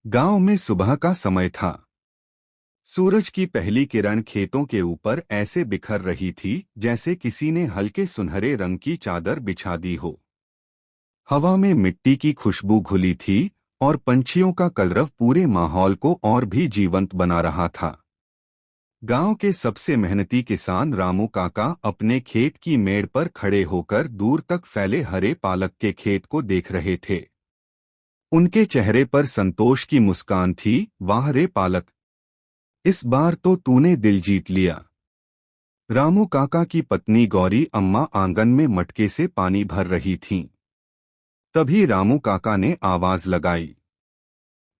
गांव में सुबह का समय था। सूरज की पहली किरण खेतों के ऊपर ऐसे बिखर रही थी जैसे किसी ने हल्के सुनहरे रंग की चादर बिछा दी हो। हवा में मिट्टी की खुशबू घुली थी और पंछियों का कलरव पूरे माहौल को और भी जीवंत बना रहा था। गांव के सबसे मेहनती किसान रामू काका अपने खेत की मेड़ पर खड़े होकर दूर तक फैले हरे पालक के खेत को देख रहे थे। उनके चेहरे पर संतोष की मुस्कान थी। वाह रे पालक, इस बार तो तूने दिल जीत लिया। रामू काका की पत्नी गौरी अम्मा आंगन में मटके से पानी भर रही थीं। तभी रामू काका ने आवाज लगाई,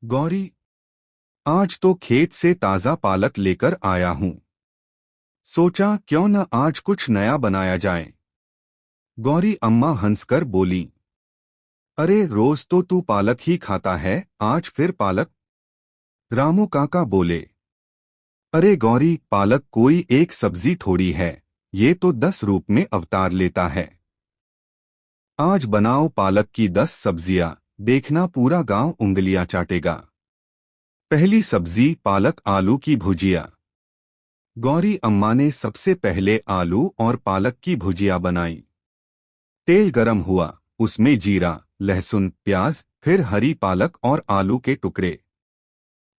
गौरी, आज तो खेत से ताजा पालक लेकर आया हूं। सोचा क्यों न आज कुछ नया बनाया जाए। गौरी अम्मा हंसकर बोली, अरे रोज तो तू पालक ही खाता है, आज फिर पालक। रामू काका बोले, अरे गौरी, पालक कोई एक सब्जी थोड़ी है, ये तो 10 रूप में अवतार लेता है। आज बनाओ पालक की 10 सब्जियां, देखना पूरा गांव उंगलियां चाटेगा। पहली सब्जी पालक आलू की भुजिया। गौरी अम्मा ने सबसे पहले आलू और पालक की भुजिया बनाई। तेल गरम हुआ, उसमें जीरा, लहसुन, प्याज, फिर हरी पालक और आलू के टुकड़े,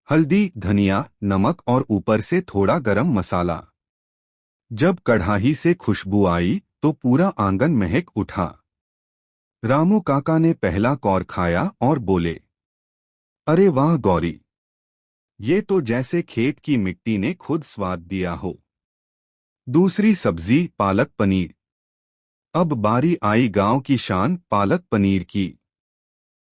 हल्दी, धनिया, नमक और ऊपर से थोड़ा गरम मसाला। जब कढ़ाई से खुशबू आई तो पूरा आंगन महक उठा। रामू काका ने पहला कौर खाया और बोले, अरे वाह गौरी, ये तो जैसे खेत की मिट्टी ने खुद स्वाद दिया हो। दूसरी सब्जी पालक पनीर। अब बारी आई गांव की शान पालक पनीर की।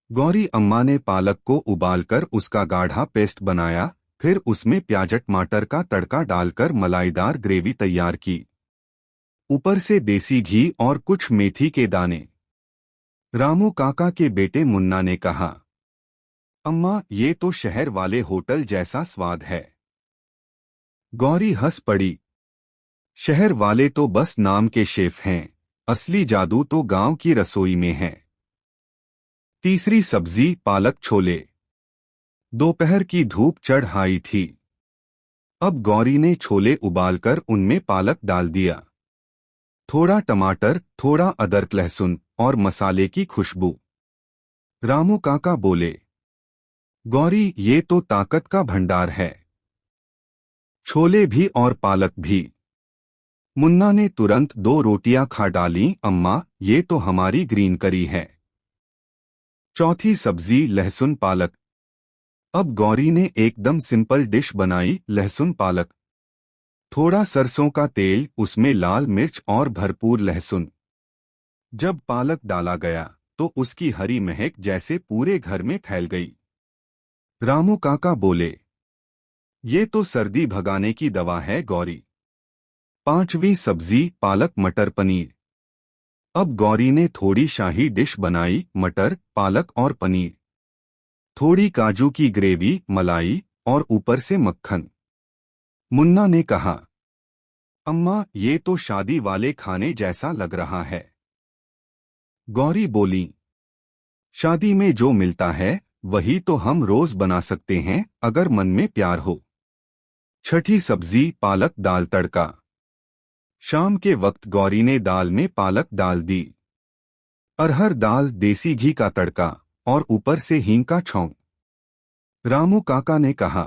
गौरी अम्मा ने पालक को उबालकर उसका गाढ़ा पेस्ट बनाया, फिर उसमें प्याज टमाटर का तड़का डालकर मलाईदार ग्रेवी तैयार की। ऊपर से देसी घी और कुछ मेथी के दाने। रामू काका के बेटे मुन्ना ने कहा, अम्मा ये तो शहर वाले होटल जैसा स्वाद है। गौरी हंस पड़ी, शहर वाले तो बस नाम के शेफ हैं, असली जादू तो गांव की रसोई में है। तीसरी सब्जी पालक छोले। दोपहर की धूप चढ़ आई थी। अब गौरी ने छोले उबालकर उनमें पालक डाल दिया। थोड़ा टमाटर, थोड़ा अदरक, लहसुन और मसाले की खुशबू। रामू काका बोले, गौरी ये तो ताकत का भंडार है। छोले भी और पालक भी। मुन्ना ने तुरंत 2 रोटियां खा डाली। अम्मा ये तो हमारी ग्रीन करी है। चौथी सब्जी लहसुन पालक। अब गौरी ने एकदम सिंपल डिश बनाई, लहसुन पालक। थोड़ा सरसों का तेल, उसमें लाल मिर्च और भरपूर लहसुन। जब पालक डाला गया तो उसकी हरी महक जैसे पूरे घर में फैल गई। रामू काका बोले, ये तो सर्दी भगाने की दवा है गौरी। पांचवी सब्जी पालक मटर पनीर। अब गौरी ने थोड़ी शाही डिश बनाई, मटर, पालक और पनीर। थोड़ी काजू की ग्रेवी, मलाई और ऊपर से मक्खन। मुन्ना ने कहा, अम्मा ये तो शादी वाले खाने जैसा लग रहा है। गौरी बोली, शादी में जो मिलता है वही तो हम रोज बना सकते हैं अगर मन में प्यार हो। छठी सब्जी पालक दाल तड़का। शाम के वक्त गौरी ने दाल में पालक डाल दी। अरहर दाल, देसी घी का तड़का और ऊपर से हींग का छौंक। रामू काका ने कहा,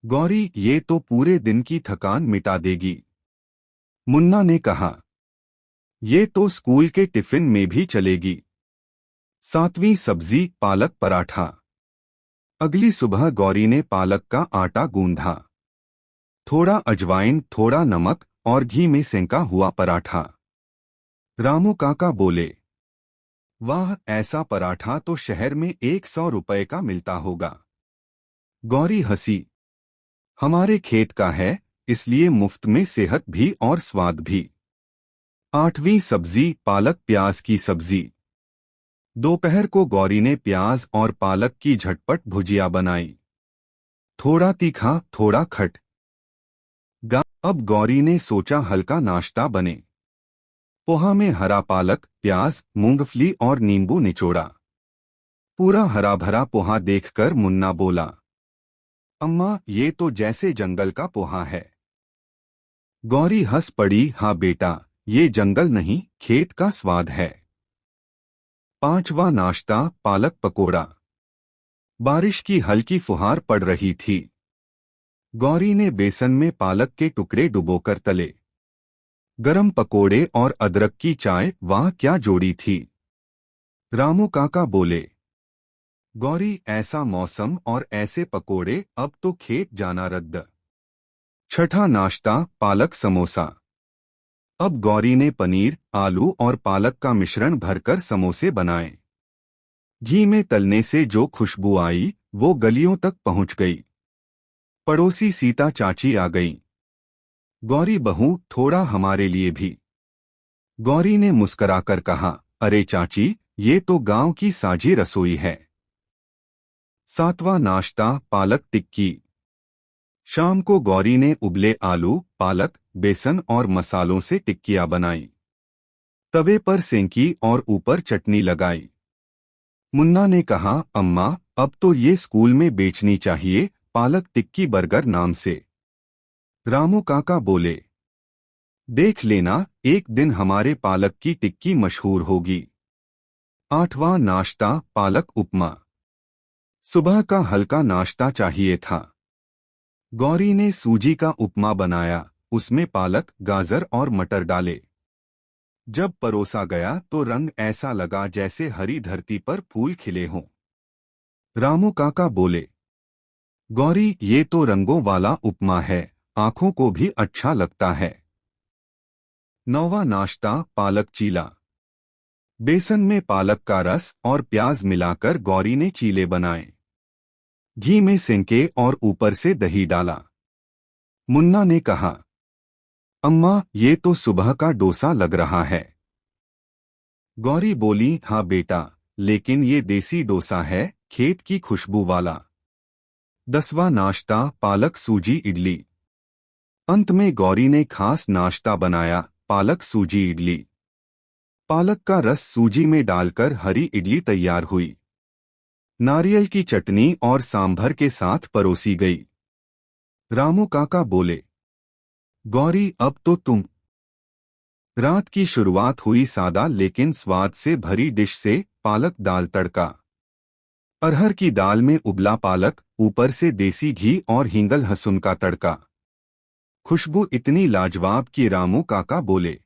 गौरी ये तो पूरे दिन की थकान मिटा देगी। मुन्ना ने कहा, ये तो स्कूल के टिफिन में भी चलेगी। सातवीं सब्जी पालक पराठा। अगली सुबह गौरी ने पालक का आटा गूंधा। थोड़ा अजवाइन, थोड़ा नमक और घी में सेंका हुआ पराठा। रामू काका बोले, वाह, ऐसा पराठा तो शहर में 100 रुपए का मिलता होगा। गौरी हंसी, हमारे खेत का है इसलिए मुफ्त में सेहत भी और स्वाद भी। आठवीं सब्जी पालक प्याज की सब्जी। दोपहर को गौरी ने प्याज और पालक की झटपट भुजिया बनाई। थोड़ा तीखा, थोड़ा खट। अब गौरी ने सोचा हल्का नाश्ता बने। पोहा में हरा पालक, प्याज, मूंगफली और नींबू निचोड़ा। पूरा हरा भरा पोहा देखकर मुन्ना बोला, अम्मा ये तो जैसे जंगल का पोहा है। गौरी हंस पड़ी, हाँ बेटा, ये जंगल नहीं खेत का स्वाद है। पांचवा नाश्ता, पालक पकोड़ा। बारिश की हल्की फुहार पड़ रही थी। गौरी ने बेसन में पालक के टुकड़े डुबोकर तले। गरम पकोड़े और अदरक की चाय, वाह क्या जोड़ी थी। रामू काका बोले, गौरी ऐसा मौसम और ऐसे पकोड़े, अब तो खेत जाना रद्द। छठा नाश्ता, पालक समोसा। अब गौरी ने पनीर, आलू और पालक का मिश्रण भरकर समोसे बनाए। घी में तलने से जो खुशबू आई वो गलियों तक पहुंच गई। पड़ोसी सीता चाची आ गई। गौरी बहू, थोड़ा हमारे लिए भी। गौरी ने मुस्कराकर कहा, अरे चाची, ये तो गांव की साझी रसोई है। सातवां नाश्ता, पालक टिक्की। शाम को गौरी ने उबले आलू, पालक, बेसन और मसालों से टिक्कियां बनाई। तवे पर सेंकी और ऊपर चटनी लगाई। मुन्ना ने कहा, अम्मा अब तो ये स्कूल में बेचनी चाहिए, पालक टिक्की बर्गर नाम से। रामू काका बोले, देख लेना, एक दिन हमारे पालक की टिक्की मशहूर होगी। आठवां नाश्ता, पालक उपमा। सुबह का हल्का नाश्ता चाहिए था। गौरी ने सूजी का उपमा बनाया, उसमें पालक, गाजर और मटर डाले। जब परोसा गया तो रंग ऐसा लगा जैसे हरी धरती पर फूल खिले हों। रामू काका बोले, गौरी ये तो रंगों वाला उपमा है, आंखों को भी अच्छा लगता है। नौवां नाश्ता, पालक चीला। बेसन में पालक का रस और प्याज मिलाकर गौरी ने चीले बनाए। घी में सेंके और ऊपर से दही डाला। मुन्ना ने कहा, अम्मा ये तो सुबह का डोसा लग रहा है। गौरी बोली, हाँ बेटा, लेकिन ये देसी डोसा है, खेत की खुशबू वाला। 10वां नाश्ता, पालक सूजी इडली। अंत में गौरी ने खास नाश्ता बनाया, पालक सूजी इडली। पालक का रस सूजी में डालकर हरी इडली तैयार हुई। नारियल की चटनी और सांभर के साथ परोसी गई। रामू काका बोले, गौरी अब तो तुम। रात की शुरुआत हुई सादा लेकिन स्वाद से भरी डिश से, पालक दाल तड़का। अरहर की दाल में उबला पालक, ऊपर से देसी घी और हींग लहसुन का तड़का। खुशबू इतनी लाजवाब कि रामू काका बोले,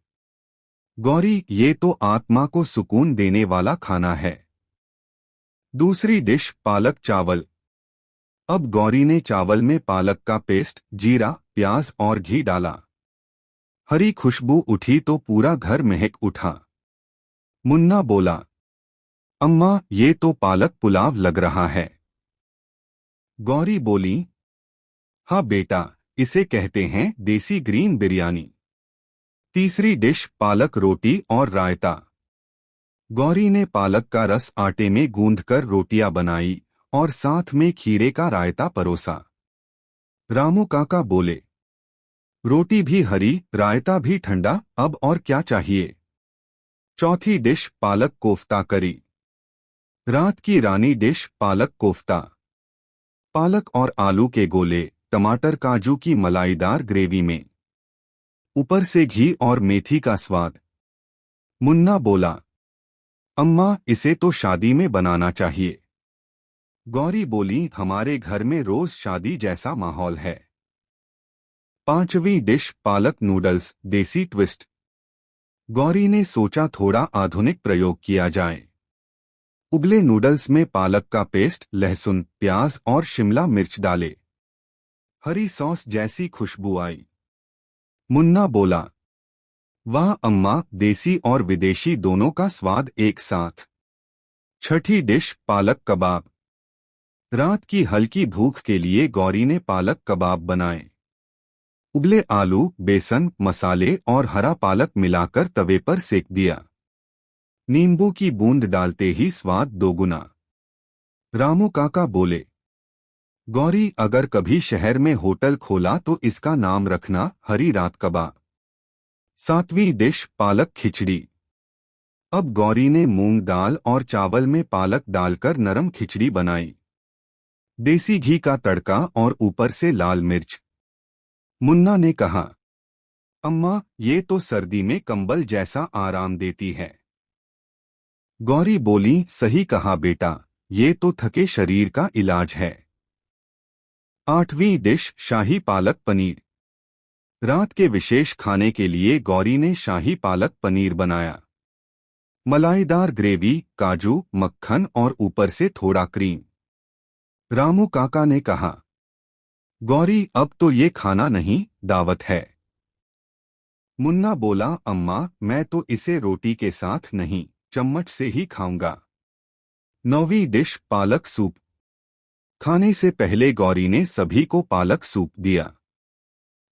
गौरी ये तो आत्मा को सुकून देने वाला खाना है। दूसरी डिश, पालक चावल। अब गौरी ने चावल में पालक का पेस्ट, जीरा, प्याज और घी डाला। हरी खुशबू उठी तो पूरा घर महक उठा। मुन्ना बोला, अम्मा ये तो पालक पुलाव लग रहा है। गौरी बोली, हाँ बेटा, इसे कहते हैं देसी ग्रीन बिरयानी। तीसरी डिश, पालक रोटी और रायता। गौरी ने पालक का रस आटे में गूंथकर रोटियां बनाई और साथ में खीरे का रायता परोसा। रामू काका बोले, रोटी भी हरी, रायता भी ठंडा, अब और क्या चाहिए। चौथी डिश, पालक कोफ्ता करी। रात की रानी डिश, पालक कोफ्ता। पालक और आलू के गोले, टमाटर काजू की मलाईदार ग्रेवी में, ऊपर से घी और मेथी का स्वाद। मुन्ना बोला, अम्मा इसे तो शादी में बनाना चाहिए। गौरी बोली, हमारे घर में रोज शादी जैसा माहौल है। पांचवी डिश, पालक नूडल्स, देसी ट्विस्ट। गौरी ने सोचा थोड़ा आधुनिक प्रयोग किया जाए। उबले नूडल्स में पालक का पेस्ट, लहसुन, प्याज और शिमला मिर्च डाले। हरी सॉस जैसी खुशबू आई। मुन्ना बोला, वाह अम्मा, देसी और विदेशी दोनों का स्वाद एक साथ। छठी डिश, पालक कबाब। रात की हल्की भूख के लिए गौरी ने पालक कबाब बनाए। उबले आलू, बेसन, मसाले और हरा पालक मिलाकर तवे पर सेक दिया। नींबू की बूंद डालते ही स्वाद दोगुना। रामू काका बोले, गौरी अगर कभी शहर में होटल खोला तो इसका नाम रखना हरी रात कबाब। सातवीं डिश, पालक खिचड़ी। अब गौरी ने मूंग दाल और चावल में पालक डालकर नरम खिचड़ी बनाई। देसी घी का तड़का और ऊपर से लाल मिर्च। मुन्ना ने कहा, अम्मा, ये तो सर्दी में कंबल जैसा आराम देती है। गौरी बोली, सही कहा बेटा, ये तो थके शरीर का इलाज है। 8वीं डिश, शाही पालक पनीर। रात के विशेष खाने के लिए गौरी ने शाही पालक पनीर बनाया। मलाईदार ग्रेवी, काजू, मक्खन और ऊपर से थोड़ा क्रीम। रामू काका ने कहा, गौरी, अब तो ये खाना नहीं, दावत है। मुन्ना बोला, अम्मा, मैं तो इसे रोटी के साथ नहीं, चम्मच से ही खाऊंगा। 9वीं डिश, पालक सूप। खाने से पहले गौरी ने सभी को पालक सूप दिया।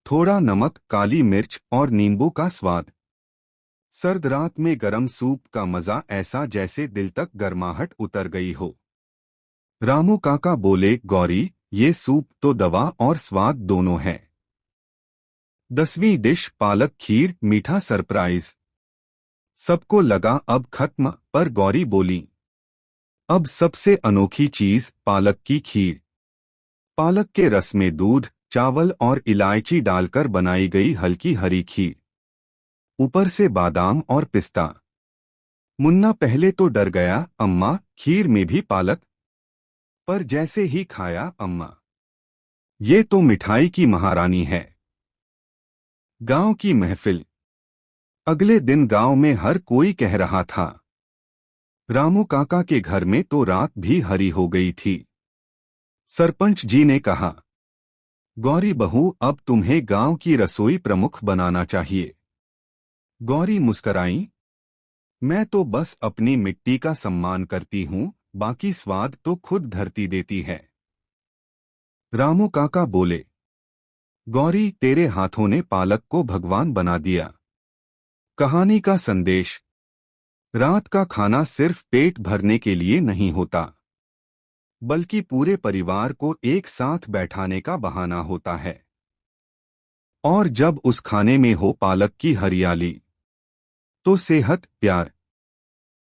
थोड़ा नमक, काली मिर्च और नींबू का स्वाद। सर्द रात में गरम सूप का मजा ऐसा जैसे दिल तक गर्माहट उतर गई हो। रामू काका बोले, गौरी, ये सूप तो दवा और स्वाद दोनों है। 10वीं डिश, पालक खीर, मीठा सरप्राइज। सबको लगा अब खत्म, पर गौरी बोली, अब सबसे अनोखी चीज, पालक की खीर। पालक के रस में दूध, चावल और इलायची डालकर बनाई गई हल्की हरी खीर। ऊपर से बादाम और पिस्ता। मुन्ना पहले तो डर गया, अम्मा, खीर में भी पालक? पर जैसे ही खाया, अम्मा, ये तो मिठाई की महारानी है। गांव की महफिल। अगले दिन गांव में हर कोई कह रहा था। रामू काका के घर में तो रात भी हरी हो गई थी। सरपंच जी ने कहा, गौरी बहू, अब तुम्हें गांव की रसोई प्रमुख बनाना चाहिए। गौरी मुस्कराई, मैं तो बस अपनी मिट्टी का सम्मान करती हूँ, बाकी स्वाद तो खुद धरती देती है। रामू काका बोले, गौरी, तेरे हाथों ने पालक को भगवान बना दिया। कहानी का संदेश। रात का खाना सिर्फ पेट भरने के लिए नहीं होता, बल्कि पूरे परिवार को एक साथ बैठाने का बहाना होता है। और जब उस खाने में हो पालक की हरियाली, तो सेहत, प्यार